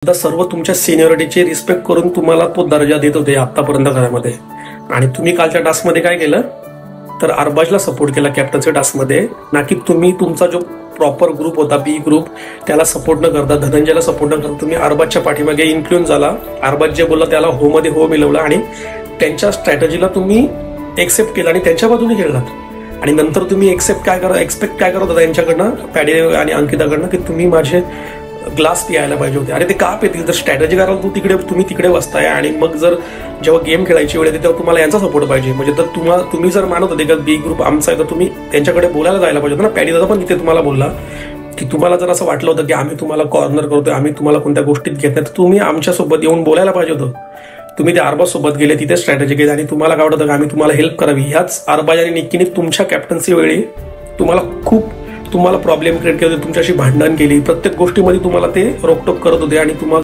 सुद्धा सर्व तुमच्या सिनियरिटीची रिस्पेक्ट करून तुम्हाला तो दर्जा देत होते आतापर्यंत घरामध्ये. आणि तुम्ही कालच्या टास्कमध्ये काय केलं तर अरबाजला सपोर्ट केला कॅप्टनच्या टास्कमध्ये, ना की तुम्ही तुमचा जो प्रॉपर ग्रुप होता बी ग्रुप त्याला सपोर्ट न करता, धनंजयला सपोर्ट न करता तुम्ही अरबाजच्या पाठीमागे इन्फ्लुएन्स झाला. अरबाज जे बोलला त्याला हो मध्ये हो मिळवलं आणि त्यांच्या स्ट्रॅटेजीला तुम्ही एक्सेप्ट केलं आणि त्यांच्या बाजूने खेळलात. आणि नंतर तुम्ही एक्सेप्ट काय करत होता त्यांच्याकडनं, पॅडी आणि अंकिताकडनं, की तुम्ही माझे ग्लास पियायला पाहिजे होते. अरे ते का पेतील? तर स्ट्रॅटेजी करायला तुम्ही तिकडे बसताय आणि मग जर जेव्हा गेम खेळायची वेळ येते तेव्हा तुम्हाला यांचा सपोर्ट पाहिजे. म्हणजे तर तुम्ही जर मानत होते का बी ग्रुप आमचा आहे तर तुम्ही त्यांच्याकडे बोलायला जायला पाहिजे होतं ना. पॅडी दादा पण तिथे तुम्हाला बोलला की तुम्हाला जर असं वाटलं होतं की आम्ही तुम्हाला कॉर्नर करतोय, आम्ही तुम्हाला कोणत्या गोष्टीत घेत नाही, तर तुम्ही आमच्यासोबत येऊन बोलायला पाहिजे होतं. तुम्ही त्या अरबाज सोबत गेले, तिथे स्ट्रॅटेजी केली आणि तुम्हाला काय वाटतं का आम्ही तुम्हाला हेल्प करावी. ह्याच अरबाज आणि निक्कीने तुमच्या कॅप्टन्सी वेळी तुम्हाला प्रॉब्लेम क्रिएट केले, तुमच्याशी भांडण केली, प्रत्येक गोष्टीमध्ये तुम्हाला ते रोकटोक करत होते आणि